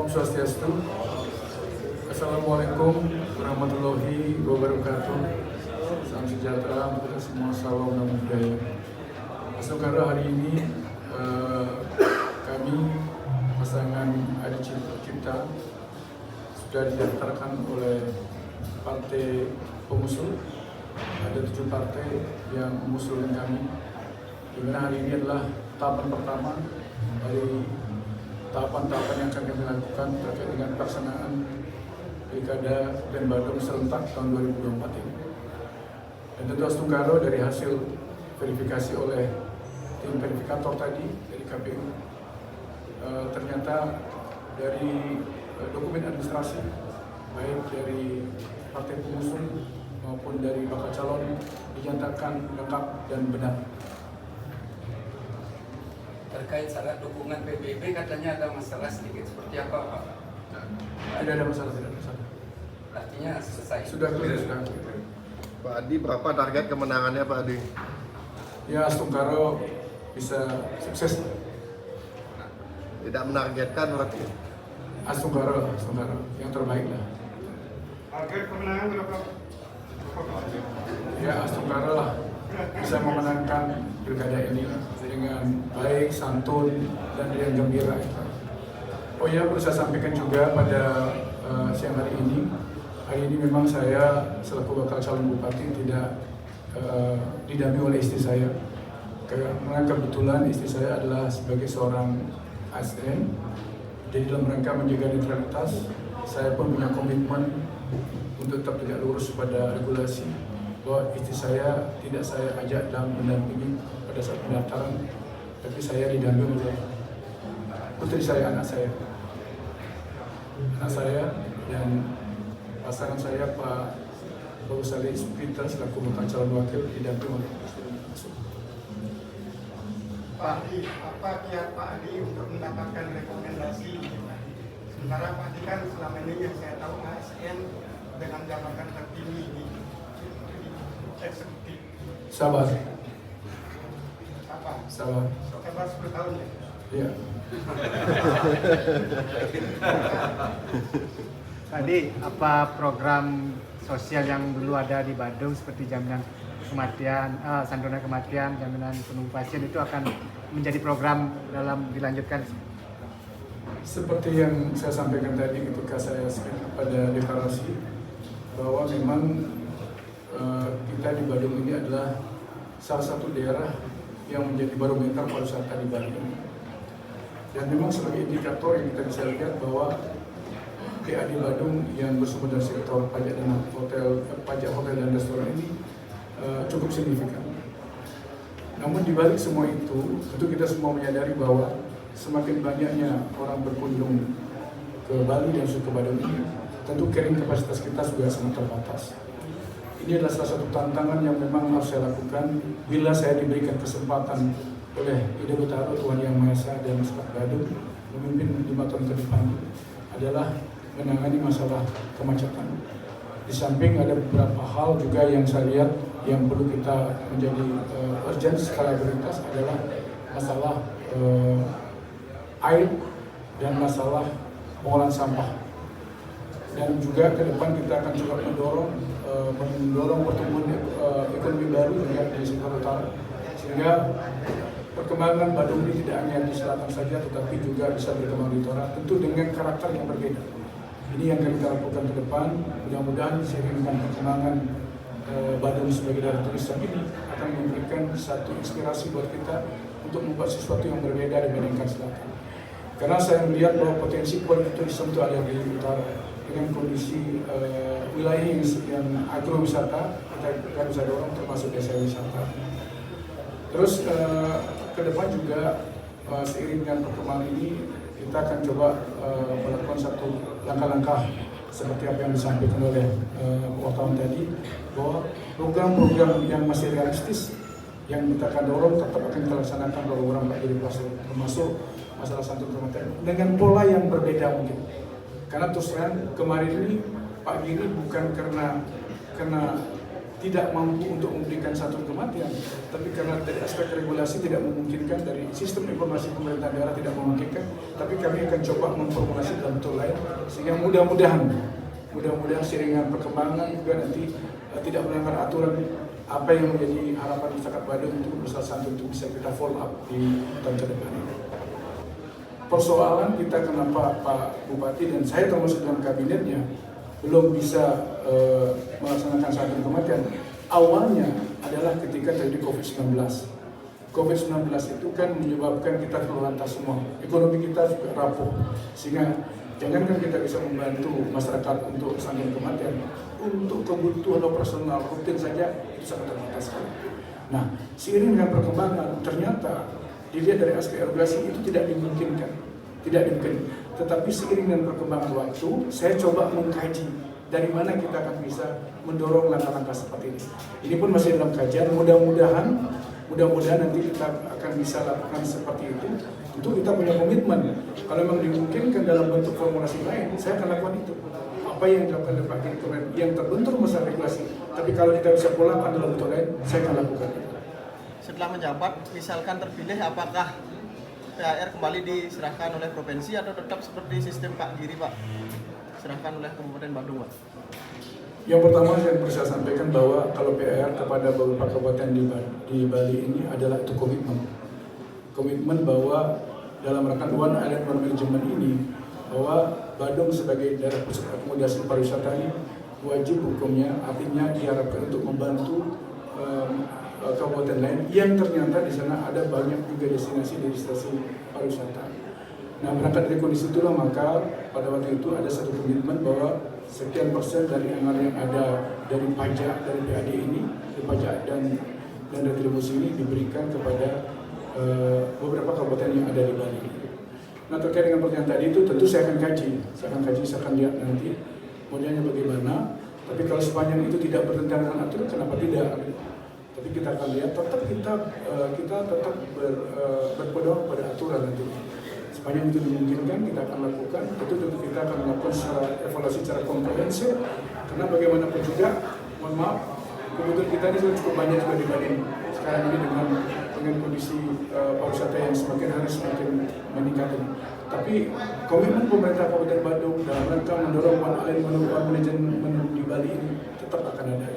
Swastiastu. Assalamualaikum warahmatullahi wabarakatuh. Salam sejahtera untuk kita semua, salam dan budaya. Saudara, hari ini kami pasangan Adi Cipta sudah didaftarkan oleh partai pengusul. Ada 7 partai yang mengusulkan kami. Di mana hari ini adalah tahapan pertama dari tahapan-tahapan yang akan kami lakukan terkait dengan pelaksanaan Pilkada dan Badung serentak tahun 2024 ini. Dan tentu Astungkaro dari hasil verifikasi oleh tim verifikator tadi dari KPU, ternyata dari dokumen administrasi baik dari partai pengusung maupun dari bakal calon dinyatakan lengkap dan benar. Terkait syarat dukungan PBB katanya ada masalah sedikit, seperti apa Pak? Tidak ada masalah, tidak ada masalah. Artinya selesai? Sudah clear, sudah clear. Pak Adi, berapa target kemenangannya Pak Adi? Ya, Astungkaro bisa sukses. Tidak menargetkan berarti? Astungkaro yang terbaik lah. Target kemenangan berapa? Ya, Astungkaro lah bisa memenangkan pilkada ini dengan baik, santun, dan dengan gembira. Oh ya, perlu saya sampaikan juga pada siang hari ini memang saya selaku bakal calon bupati tidak didampingi oleh istri saya. Karena kebetulan istri saya adalah sebagai seorang ASN, jadi dalam rangka menjaga netralitas, saya pun punya komitmen untuk tetap tegak lurus pada regulasi, bahwa istri saya tidak saya ajak dalam mendampingi pada saat pendaftaran, tapi saya didampingi oleh putri saya, anak saya dan pasangan saya Pak Bagus Ali Peter selaku bakal calon wakil didampingi oleh istri. Pak Adi, apa kiat Pak Adi untuk mendapatkan rekomendasi? Sementara Pak Adi kan selama ini yang saya tahu ASN dengan jabatan tertinggi di eksekutif. Sabar. Apa? Sabar. Sekitar 10 tahun ya? Iya. Tadi apa program sosial yang dulu ada di Badung seperti jaminan kematian, santunan kematian, jaminan penuh pasien itu akan menjadi program dalam dilanjutkan? Seperti yang saya sampaikan tadi ketika saya pada deklarasi, bahwa memang kita di Badung ini adalah salah satu daerah yang menjadi barometer pariwisata di Bali. Dan memang sebagai indikator yang kita bisa lihat bahwa PA di Badung yang bersumber dari sektor pajak dan hotel dan restoran ini cukup signifikan. Namun di balik semua itu, tentu kita semua menyadari bahwa semakin banyaknya orang berkunjung ke Bali dan ke Badung ini, tentu carrying kapasitas kita sudah sangat terbatas. Ini adalah salah satu tantangan yang memang harus saya lakukan bila saya diberikan kesempatan oleh Ide Betara Tuhan Yang Maha Esa dan Masyarakat Badung memimpin 5 tahun ke depan, adalah menangani masalah kemacetan. Di samping ada beberapa hal juga yang saya lihat yang perlu kita menjadi urgent skala prioritas adalah masalah air dan masalah pengolahan sampah. Dan juga ke depan kita akan coba mendorong pertumbuhan ekonomi baru juga di sektor utara, sehingga perkembangan Badung ini tidak hanya di selatan saja, tetapi juga bisa berkembang di utara, tentu dengan karakter yang berbeda. Ini yang akan kita lakukan ke depan. Mudah-mudahan seiring dengan perkembangan Badung sebagai daerah turis ini akan memberikan satu inspirasi buat kita untuk membuat sesuatu yang berbeda dibandingkan selatan. Karena saya melihat bahwa potensi kualitas turisme itu ada di utara. Dengan kondisi wilayah yang agrowisata, kita bisa dorong termasuk desa wisata. Terus ke depan juga seiring dengan perkembangan ini, kita akan coba melakukan satu langkah-langkah seperti apa yang disampaikan oleh wartawan tadi, bahwa program-program yang masih realistis yang kita akan dorong tetap akan kita laksanakan program Pak Jadi Pasir, termasuk masalah santun kematian dengan pola yang berbeda mungkin. Karena terus terang kemarin ini Pak Giri bukan karena tidak mampu untuk memberikan satu kematian, tapi karena dari aspek regulasi tidak memungkinkan, dari sistem informasi pemerintah daerah tidak memungkinkan, tapi kami akan coba memformulasi dalam bentuk lain yang mudah-mudahan seiringan perkembangan juga nanti tidak melanggar aturan apa yang menjadi harapan masyarakat Badung untuk berusaha santun untuk bisa kita follow up di tahun ke depan ini. Persoalan kita kenapa Pak Bupati dan saya termasuk dalam kabinetnya belum bisa melaksanakan santun kematian awalnya adalah ketika terjadi COVID-19. COVID-19 itu kan menyebabkan kita terlantar semua, ekonomi kita juga rapuh, sehingga jangankan kita bisa membantu masyarakat untuk santun kematian, untuk kebutuhan operasional rutin saja itu sangat terbatas sekali. Nah, seiring dengan perkembangan ternyata dilihat dari aspek regulasi itu tidak dimungkinkan. Tetapi seiring dengan perkembangan waktu, saya coba mengkaji dari mana kita akan bisa mendorong langkah-langkah seperti ini. Ini pun masih dalam kajian, mudah-mudahan nanti kita akan bisa lakukan seperti itu. Tentu kita punya komitmen, kalau memang dimungkinkan dalam bentuk formulasi lain, saya akan lakukan itu. Apa yang dilakukan oleh Pak Direktur yang terbentur masalah regulasi, tapi kalau kita bisa pulangkan dalam bentuk lain, saya akan lakukan itu. Setelah menjabat, misalkan terpilih, apakah PAR kembali diserahkan oleh provinsi atau tetap seperti sistem Pak Giri, Pak? Serahkan oleh Kabupaten Badung, Pak? Yang pertama saya bisa sampaikan bahwa kalau PAR kepada beberapa kabupaten di Bali ini adalah itu komitmen bahwa dalam rangka One Island One Management ini bahwa Badung sebagai daerah pusat akomodasi pariwisata ini wajib hukumnya, artinya diharapkan untuk membantu kabupaten lain yang ternyata di sana ada banyak juga destinasi pariwisata. Nah, berangkat dari kondisi itulah maka pada waktu itu ada satu komitmen bahwa sekian persen dari anggaran yang ada dari pajak dari PAD ini, dari pajak dan retribusi ini diberikan kepada beberapa kabupaten yang ada di Bali. Nah, terkait dengan pertanyaan tadi itu tentu saya akan kaji, saya akan lihat nanti modelnya bagaimana. Tapi kalau sepanjang itu tidak bertentangan dengan aturan, kenapa tidak? Tapi kita akan lihat, tetap kita tetap berpedoman pada aturan nanti. Sepanjang itu dimungkinkan, kita akan lakukan. Itu tentu kita akan melakukan secara evaluasi secara komprehensif. Karena bagaimanapun juga, mohon maaf, kebutuhan kita ini sudah cukup banyak juga dibanding sekarang ini dengan kondisi pariwisata yang semakin hari semakin meningkat. Tapi komitmen pemerintah Kabupaten Badung dalam rangka mendorong One Island One Management di Bali ini tetap akan ada.